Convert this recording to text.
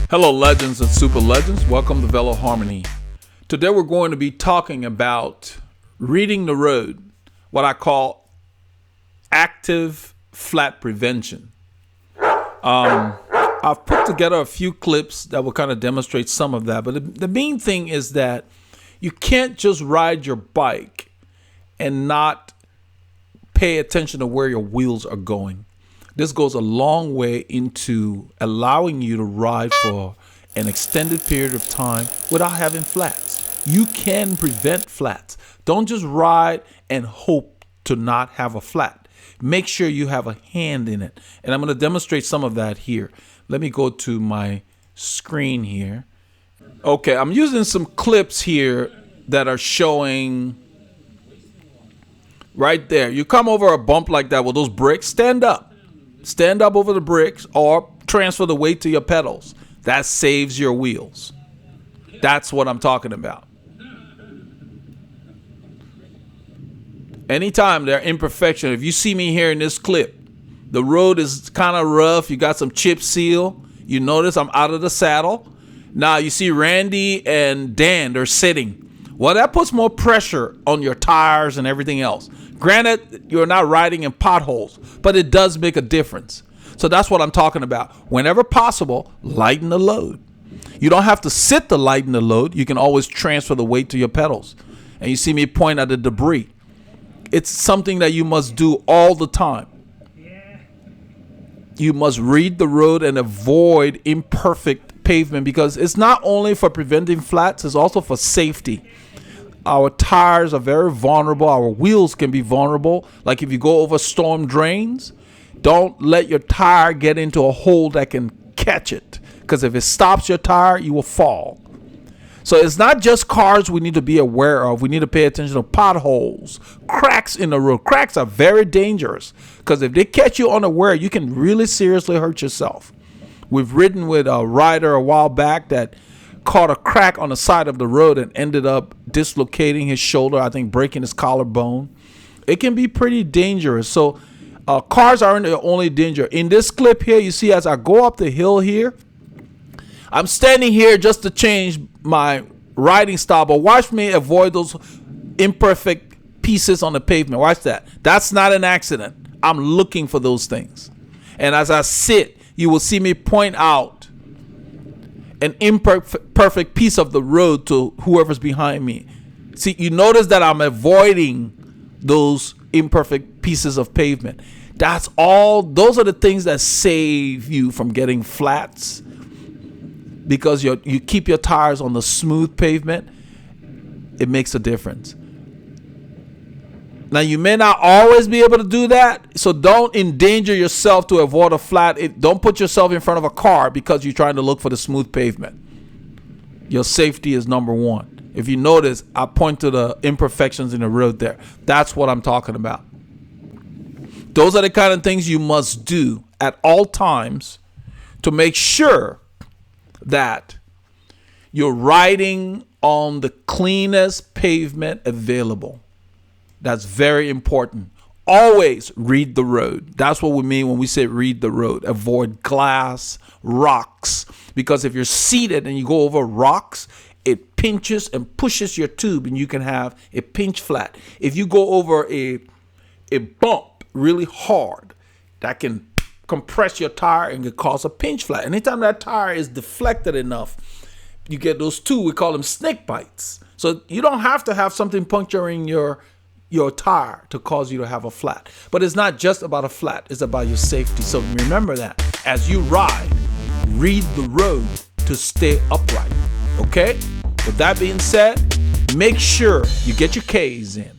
Hello, legends and super legends. Welcome to Veloharmony. Today we're going to be talking about reading the road, what I call active flat prevention. I've put together a few clips that will kind of demonstrate some of that, but the main thing is that you can't just ride your bike and not pay attention to where your wheels are going. This goes a long way into allowing you to ride for an extended period of time without having flats. You can prevent flats. Don't just ride and hope to not have a flat. Make sure you have a hand in it. And I'm going to demonstrate some of that here. Let me go to my screen here. Okay, I'm using some clips here that are showing right there. You come over a bump like that with those bricks, stand up. Stand up over the bricks or transfer the weight to your pedals. That saves your wheels. That's what I'm talking about. Anytime there are imperfections, if you see me here in this clip, the road is kind of rough. You got some chip seal. You notice I'm out of the saddle. Now you see Randy and Dan, they're sitting. Well, that puts more pressure on your tires and everything else. Granted, you're not riding in potholes, but it does make a difference. So that's what I'm talking about. Whenever possible, lighten the load. You don't have to sit to lighten the load. You can always transfer the weight to your pedals. And you see me point at the debris. It's something that you must do all the time. You must read the road and avoid imperfect pavement because it's not only for preventing flats, it's also for safety. Our tires are very vulnerable. Our wheels can be vulnerable. Like if you go over storm drains, don't let your tire get into a hole that can catch it. Because if it stops your tire, you will fall. So it's not just cars we need to be aware of. We need to pay attention to potholes, cracks in the road. Cracks are very dangerous because if they catch you unaware, you can really seriously hurt yourself. We've ridden with a rider a while back that caught a crack on the side of the road and ended up dislocating his shoulder, I think breaking his collarbone. It can be pretty dangerous. So cars aren't the only danger. In this clip here, you see as I go up the hill here, I'm standing here just to change my riding style, but watch me avoid those imperfect pieces on the pavement. Watch that. That's not an accident. I'm looking for those things. And as I sit, you will see me point out an imperfect piece of the road to whoever's behind me. See, you notice that I'm avoiding those imperfect pieces of pavement. That's all. Those are the things that save you from getting flats because you keep your tires on the smooth pavement. It makes a difference. Now, you may not always be able to do that, so don't endanger yourself to avoid a flat. Don't put yourself in front of a car because you're trying to look for the smooth pavement. Your safety is number one. If you notice, I point to the imperfections in the road there. That's what I'm talking about. Those are the kind of things you must do at all times to make sure that you're riding on the cleanest pavement available. That's very important. Always read the road. That's what we mean when we say read the road. Avoid glass, rocks. Because if you're seated and you go over rocks, it pinches and pushes your tube and you can have a pinch flat. If you go over a bump really hard, that can compress your tire and can cause a pinch flat. Anytime that tire is deflected enough, you get those two, we call them snake bites. So you don't have to have something puncturing your tire to cause you to have a flat. But it's not just about a flat, it's about your safety. So remember that as you ride, read the road to stay upright. Okay? With that being said, make sure you get your K's in.